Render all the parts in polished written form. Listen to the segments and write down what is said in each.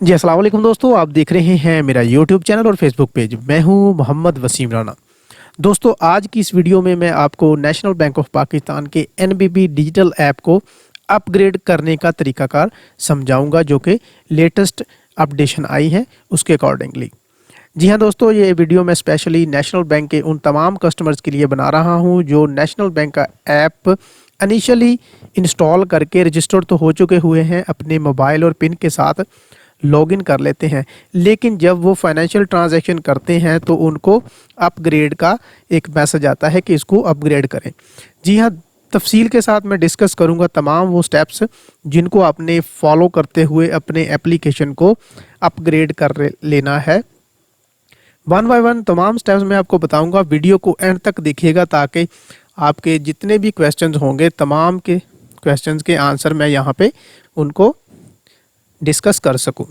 जी अस्सलाम वालेकुम दोस्तों, आप देख रहे हैं मेरा यूट्यूब चैनल और फेसबुक पेज। मैं हूं मोहम्मद वसीम राना। दोस्तों, आज की इस वीडियो में मैं आपको नेशनल बैंक ऑफ पाकिस्तान के एनबीपी डिजिटल ऐप को अपग्रेड करने का तरीकाकार समझाऊंगा, जो कि लेटेस्ट अपडेशन आई है उसके अकॉर्डिंगली। जी हाँ दोस्तों, ये वीडियो मैं स्पेशली नेशनल बैंक के उन तमाम कस्टमर्स के लिए बना रहा हूँ जो नेशनल बैंक का ऐप इनिशियली इंस्टॉल करके रजिस्टर्ड तो हो चुके हुए हैं, अपने मोबाइल और पिन के साथ लॉगिन कर लेते हैं, लेकिन जब वो फाइनेंशियल ट्रांजैक्शन करते हैं तो उनको अपग्रेड का एक मैसेज आता है कि इसको अपग्रेड करें। जी हाँ, तफसील के साथ मैं डिस्कस करूंगा तमाम वो स्टेप्स जिनको आपने फॉलो करते हुए अपने एप्लीकेशन को अपग्रेड कर लेना है। वन बाय वन तमाम स्टेप्स मैं आपको बताऊंगा। वीडियो को एंड तक देखिएगा ताकि आपके जितने भी क्वेश्चंस होंगे, तमाम के क्वेश्चंस के आंसर मैं यहाँ पे उनको डिस्कस कर सकूं।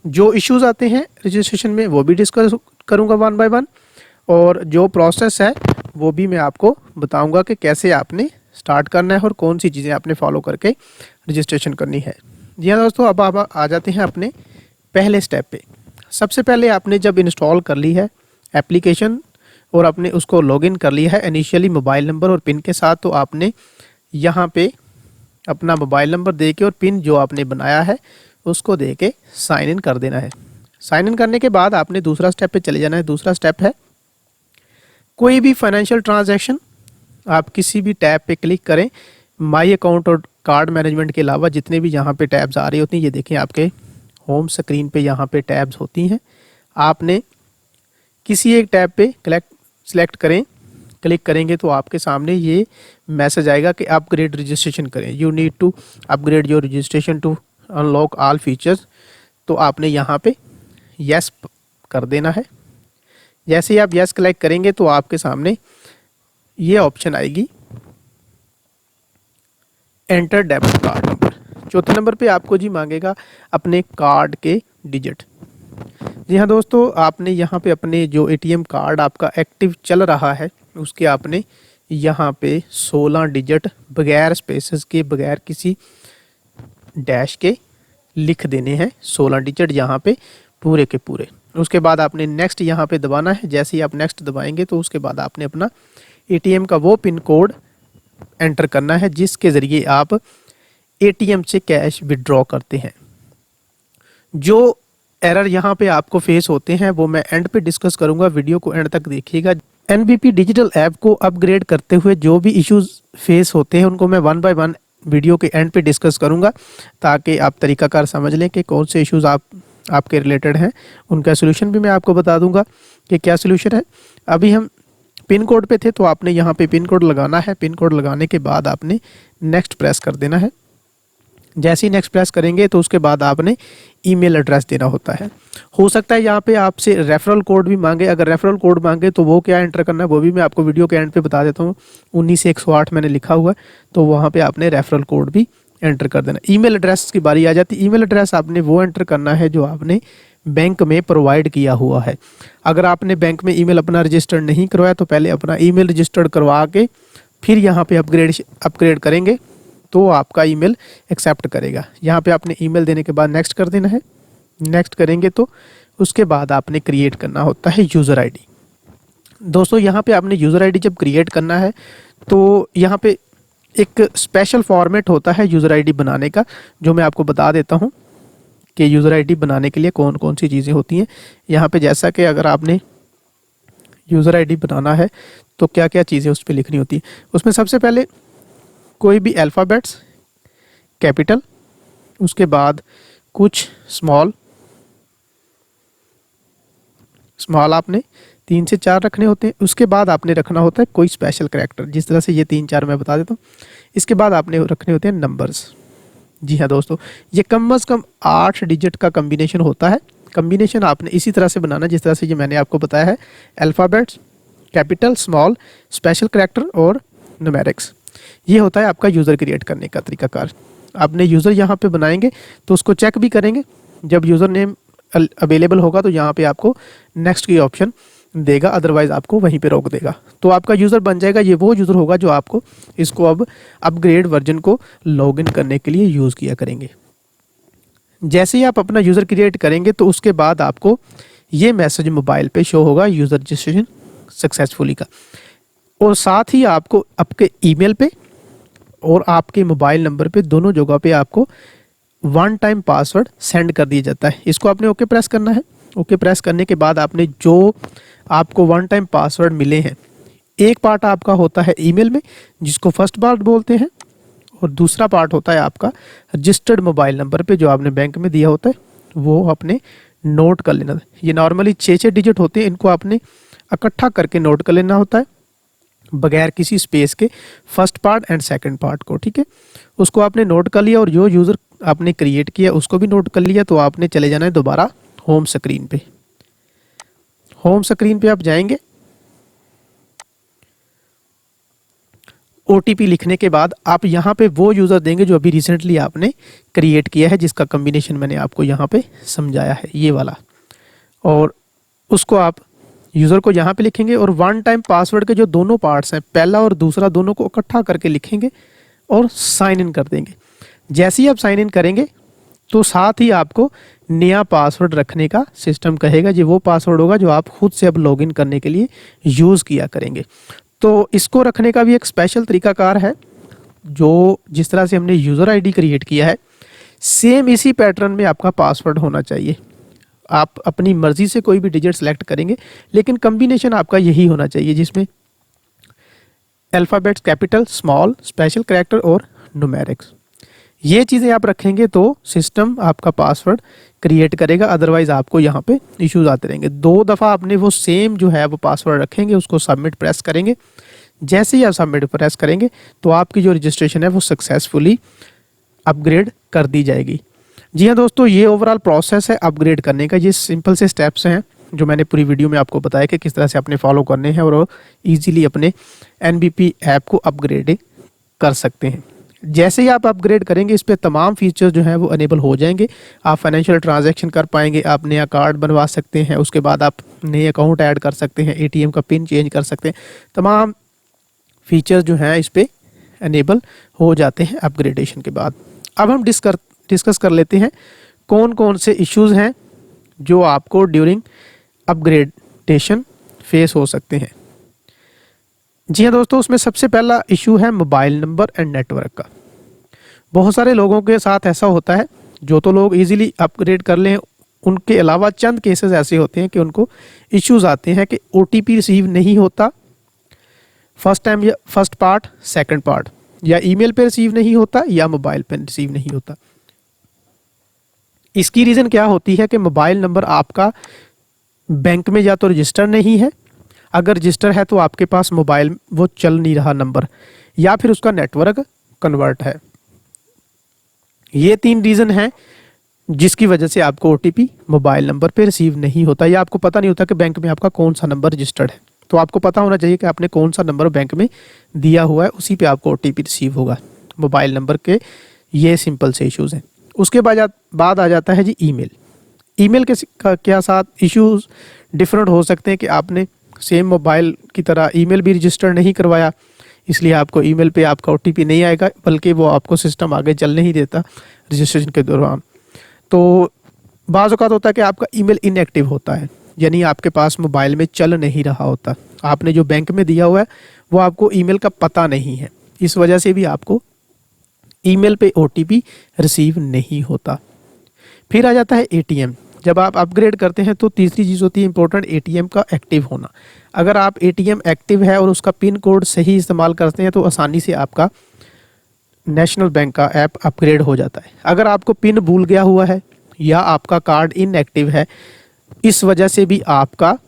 जो इश्यूज आते हैं रजिस्ट्रेशन में वो भी डिस्कस करूंगा वन बाय वन, और जो प्रोसेस है वो भी मैं आपको बताऊंगा कि कैसे आपने स्टार्ट करना है और कौन सी चीज़ें आपने फॉलो करके रजिस्ट्रेशन करनी है। जी हाँ दोस्तों, अब आप आ जाते हैं अपने पहले स्टेप पे। सबसे पहले आपने जब इंस्टॉल कर ली है एप्लीकेशन और आपने उसको लॉगिन कर लिया है इनिशियली मोबाइल नंबर और पिन के साथ, तो आपने यहाँ पे अपना मोबाइल नंबर दे के और पिन जो आपने बनाया है उसको दे के साइन इन कर देना है। साइन इन करने के बाद आपने दूसरा स्टेप पे चले जाना है। दूसरा स्टेप है कोई भी फाइनेंशियल ट्रांजैक्शन आप किसी भी टैब पे क्लिक करें। माई अकाउंट और कार्ड मैनेजमेंट के अलावा जितने भी यहाँ पे टैब्स आ रही होती हैं, ये देखें आपके होम स्क्रीन पे यहाँ पे टैब्स होती हैं। आपने किसी एक टैब पे सिलेक्ट करें, क्लिक करेंगे तो आपके सामने ये मैसेज आएगा कि अपग्रेड रजिस्ट्रेशन करें। You need to upgrade your registration to unlock all features. तो आपने यहाँ पे यस कर देना है। जैसे ही आप यस क्लिक करेंगे तो आपके सामने ये ऑप्शन आएगी एंटर डेबिट कार्ड नंबर। चौथे नंबर पे आपको जी मांगेगा अपने कार्ड के डिजिट। जी हाँ दोस्तों, आपने यहाँ पे अपने जो एटीएम कार्ड आपका एक्टिव चल रहा है उसके आपने यहाँ पे 16 डिजिट बगैर स्पेसेस के, बगैर किसी डैश के लिख देने हैं। 16 डिजिट यहाँ पे पूरे के पूरे। उसके बाद आपने नेक्स्ट यहाँ पे दबाना है। जैसे ही आप नेक्स्ट दबाएंगे तो उसके बाद आपने अपना एटीएम का वो पिन कोड एंटर करना है जिसके ज़रिए आप एटीएम से कैश विड्रॉ करते हैं। जो एरर यहाँ पे आपको फेस होते हैं वो मैं एंड पे डिस्कस करूँगा, वीडियो को एंड तक देखिएगा। एनबीपी डिजिटल ऐप को अपग्रेड करते हुए जो भी इश्यूज फेस होते हैं उनको मैं वन बाय वन वीडियो के एंड पे डिस्कस करूंगा, ताकि आप तरीकाकार समझ लें कि कौन से इश्यूज आपके रिलेटेड हैं। उनका सोल्यूशन भी मैं आपको बता दूंगा कि क्या सोल्यूशन है। अभी हम पिन कोड पे थे तो आपने यहाँ पे पिन कोड लगाना है। पिन कोड लगाने के बाद आपने नेक्स्ट प्रेस कर देना है। जैसे ही नेक्स्ट प्रेस करेंगे तो उसके बाद आपने ईमेल एड्रेस देना होता है। हो सकता है यहाँ पे आपसे रेफरल कोड भी मांगे। अगर रेफरल कोड मांगे तो वो क्या एंटर करना है वो भी मैं आपको वीडियो के एंड पे बता देता हूँ। 19 से 108 मैंने लिखा हुआ है, तो वहाँ पे आपने रेफरल कोड भी एंटर कर देना। ईमेल एड्रेस की बारी आ जाती है। ईमेल एड्रेस आपने वो एंटर करना है जो आपने बैंक में प्रोवाइड किया हुआ है। अगर आपने बैंक में ईमेल अपना रजिस्टर्ड नहीं करवाया तो पहले अपना ईमेल रजिस्टर्ड करवा के फिर यहाँ पे अपग्रेड करेंगे तो आपका ईमेल एक्सेप्ट करेगा। यहाँ पे आपने ईमेल देने के बाद नेक्स्ट कर देना है। नेक्स्ट करेंगे तो उसके बाद आपने क्रिएट करना होता है यूज़र आईडी। दोस्तों, यहाँ पे आपने यूज़र आईडी जब क्रिएट करना है तो यहाँ पे एक स्पेशल फॉर्मेट होता है यूज़र आईडी बनाने का, जो मैं आपको बता देता हूँ कि यूज़र आईडी बनाने के लिए कौन कौन सी चीज़ें होती हैं। यहाँ पे जैसा कि अगर आपने यूज़र आईडी बनाना है तो क्या क्या चीज़ें उस पर लिखनी होती है। उसमें सबसे पहले कोई भी अल्फ़ाबेट्स कैपिटल, उसके बाद कुछ स्मॉल आपने 3 से 4 रखने होते हैं। उसके बाद आपने रखना होता है कोई स्पेशल कैरेक्टर, जिस तरह से ये 3-4 मैं बता देता हूँ। इसके बाद आपने रखने होते हैं नंबर्स। जी हाँ दोस्तों, ये कम से कम 8 डिजिट का कम्बिनेशन होता है। कम्बिनेशन आपने इसी तरह से बनाना जिस तरह से ये मैंने आपको बताया है। Alphabets, capital, small, special character और न्यूमेरिक्स। ये होता है आपका यूज़र क्रिएट करने का तरीकाकार। आपने यूज़र यहाँ पे बनाएंगे तो उसको चेक भी करेंगे। जब यूज़र नेम अवेलेबल होगा तो यहाँ पे आपको नेक्स्ट की ऑप्शन देगा, अदरवाइज आपको वहीं पे रोक देगा। तो आपका यूज़र बन जाएगा। ये वो यूज़र होगा जो आपको इसको अब अपग्रेड वर्जन को लॉगिन करने के लिए यूज़ किया करेंगे। जैसे ही आप अपना यूज़र क्रिएट करेंगे तो उसके बाद आपको ये मैसेज मोबाइल पे शो होगा, यूज़र रजिस्ट्रेशन सक्सेसफुली का। और साथ ही आपको आपके ईमेल पे और आपके मोबाइल नंबर पे दोनों जगह पे आपको वन टाइम पासवर्ड सेंड कर दिया जाता है। इसको आपने ओके प्रेस करना है। ओके प्रेस करने के बाद आपने जो आपको वन टाइम पासवर्ड मिले हैं, एक पार्ट आपका होता है ईमेल में जिसको फर्स्ट पार्ट बोलते हैं, और दूसरा पार्ट होता है आपका रजिस्टर्ड मोबाइल नंबर पे जो आपने बैंक में दिया होता है, वो आपने नोट कर लेना। ये नॉर्मली 6 डिजिट होते हैं, इनको आपने इकट्ठा करके नोट कर लेना होता है बगैर किसी स्पेस के, first part and second part को। ठीक है, उसको आपने नोट कर लिया और जो यूज़र आपने क्रिएट किया उसको भी नोट कर लिया। तो आपने चले जाना है दोबारा होम स्क्रीन पे। होम स्क्रीन पे आप जाएंगे, OTP लिखने के बाद आप यहाँ पे वो यूज़र देंगे जो अभी रिसेंटली आपने क्रिएट किया है, जिसका कम्बिनेशन मैंने आपको यहाँ पे समझाया है, ये वाला। और उसको आप यूज़र को यहाँ पे लिखेंगे और वन टाइम पासवर्ड के जो दोनों पार्ट्स हैं, पहला और दूसरा, दोनों को इकट्ठा करके लिखेंगे और साइन इन कर देंगे। जैसे ही आप साइन इन करेंगे तो साथ ही आपको नया पासवर्ड रखने का सिस्टम कहेगा। जी वो पासवर्ड होगा जो आप खुद से अब लॉगिन करने के लिए यूज़ किया करेंगे। तो इसको रखने का भी एक स्पेशल तरीकाकार है, जो जिस तरह से हमने यूज़र आईडी क्रिएट किया है सेम इसी पैटर्न में आपका पासवर्ड होना चाहिए। आप अपनी मर्जी से कोई भी डिजिट सेलेक्ट करेंगे, लेकिन कम्बिनेशन आपका यही होना चाहिए जिसमें alphabets capital, small, special character और न्यूमेरिक्स। ये चीज़ें आप रखेंगे तो सिस्टम आपका पासवर्ड क्रिएट करेगा, अदरवाइज आपको यहाँ पे इश्यूज आते रहेंगे। 2 दफ़ा आपने वो सेम जो है वो पासवर्ड रखेंगे, उसको सबमिट प्रेस करेंगे। जैसे ही आप सबमिट प्रेस करेंगे तो आपकी जो रजिस्ट्रेशन है वो सक्सेसफुली अपग्रेड कर दी जाएगी। जी हाँ दोस्तों, ये ओवरऑल प्रोसेस है अपग्रेड करने का। ये सिंपल से स्टेप्स हैं जो मैंने पूरी वीडियो में आपको बताया कि किस तरह से आपने फॉलो करने हैं और ईजिली अपने NBP ऐप को अपग्रेड कर सकते हैं। जैसे ही आप अपग्रेड करेंगे इस पे तमाम फीचर्स जो हैं वो अनेबल हो जाएंगे। आप फाइनेंशियल ट्रांजैक्शन कर पाएंगे, आप नया कार्ड बनवा सकते हैं, उसके बाद आप नए अकाउंट ऐड कर सकते हैं, ATM का पिन चेंज कर सकते हैं। तमाम फीचर्स जो हैं इस पे अनेबल हो जाते हैं अपग्रेडेशन के बाद। अब हम डिस्कस कर लेते हैं कौन कौन से इश्यूज़ हैं जो आपको ड्यूरिंग अपग्रेडेशन फेस हो सकते हैं। जी हाँ दोस्तों, उसमें सबसे पहला इशू है मोबाइल नंबर एंड नेटवर्क का। बहुत सारे लोगों के साथ ऐसा होता है, जो तो लोग इजीली अपग्रेड कर लें, उनके अलावा चंद केसेस ऐसे होते हैं कि उनको इश्यूज आते हैं कि OTP रिसीव नहीं होता फर्स्ट टाइम, या फर्स्ट पार्ट, सेकंड पार्ट, या ईमेल पे रिसीव नहीं होता या मोबाइल पे रिसीव नहीं होता। इसकी रीज़न क्या होती है कि मोबाइल नंबर आपका बैंक में या तो रजिस्टर नहीं है, अगर रजिस्टर है तो आपके पास मोबाइल वो चल नहीं रहा नंबर, या फिर उसका नेटवर्क कन्वर्ट है। ये 3 रीज़न हैं जिसकी वजह से आपको OTP मोबाइल नंबर पे रिसीव नहीं होता, या आपको पता नहीं होता कि बैंक में आपका कौन सा नंबर रजिस्टर्ड है। तो आपको पता होना चाहिए कि आपने कौन सा नंबर बैंक में दिया हुआ है, उसी पे आपको OTP रिसीव होगा मोबाइल नंबर के। ये सिंपल से इश्यूज़ हैं। उसके बाद आ जाता है जी ईमेल। ईमेल के क्या साथ इश्यूज डिफरेंट हो सकते हैं कि आपने सेम मोबाइल की तरह ईमेल भी रजिस्टर नहीं करवाया, इसलिए आपको ईमेल पे आपका OTP नहीं आएगा, बल्कि वो आपको सिस्टम आगे चल नहीं देता रजिस्ट्रेशन के दौरान। तो बाज़ औक़ात होता है कि आपका ईमेल इनएक्टिव होता है, यानी आपके पास मोबाइल में चल नहीं रहा होता। आपने जो बैंक में दिया हुआ है वो आपको ईमेल का पता नहीं है, इस वजह से भी आपको ईमेल पे OTP रिसीव नहीं होता। फिर आ जाता है ATM। जब आप अपग्रेड करते हैं तो तीसरी चीज़ होती है इंपॉर्टेंट, ATM का एक्टिव होना। अगर आप ATM एक्टिव है और उसका पिन कोड सही इस्तेमाल करते हैं तो आसानी से आपका नेशनल बैंक का ऐप अपग्रेड हो जाता है। अगर आपको पिन भूल गया हुआ है या आपका कार्ड इनएक्टिव है, इस वजह से भी आपका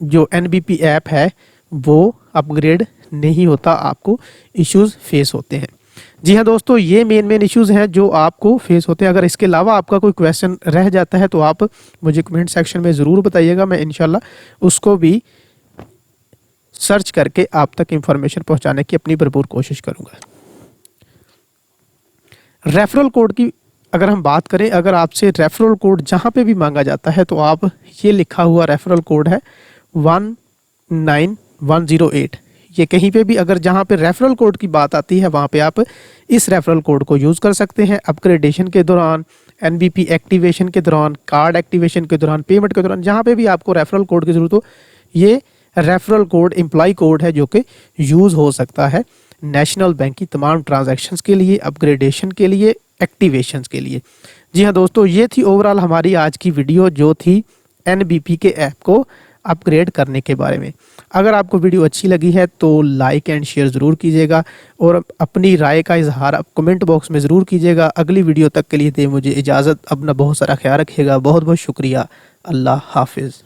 जो NBP ऐप है वो अपग्रेड नहीं होता, आपको इश्यूज़ फेस होते हैं। जी हाँ दोस्तों, ये मेन इश्यूज़ हैं जो आपको फेस होते हैं। अगर इसके अलावा आपका कोई क्वेश्चन रह जाता है तो आप मुझे कमेंट सेक्शन में ज़रूर बताइएगा, मैं इंशाल्लाह उसको भी सर्च करके आप तक इंफॉर्मेशन पहुंचाने की अपनी भरपूर कोशिश करूंगा। रेफरल कोड की अगर हम बात करें, अगर आपसे रेफरल कोड जहां पे भी मांगा जाता है तो आप ये लिखा हुआ रेफरल कोड है 19108, ये कहीं पे भी अगर जहां पे रेफरल कोड की बात आती है वहां पे आप इस रेफरल कोड को यूज़ कर सकते हैं अपग्रेडेशन के दौरान, एनबीपी एक्टिवेशन के दौरान, कार्ड एक्टिवेशन के दौरान, पेमेंट के दौरान, जहाँ पे भी आपको रेफरल कोड की ज़रूरत हो, ये रेफरल कोड एम्प्लॉय कोड है जो कि यूज़ हो सकता है नेशनल बैंक की तमाम ट्रांजैक्शंस के लिए, अपग्रेडेशन के लिए, एक्टिवेशंस के लिए। जी हाँ दोस्तों, ये थी ओवरऑल हमारी आज की वीडियो जो थी एनबीपी के ऐप को अपग्रेड करने के बारे में। अगर आपको वीडियो अच्छी लगी है तो लाइक एंड शेयर ज़रूर कीजिएगा और अपनी राय का इजहार आप कमेंट बॉक्स में ज़रूर कीजिएगा। अगली वीडियो तक के लिए दे मुझे इजाज़त। अपना बहुत सारा ख्याल रखिएगा। बहुत बहुत शुक्रिया। अल्लाह हाफिज़।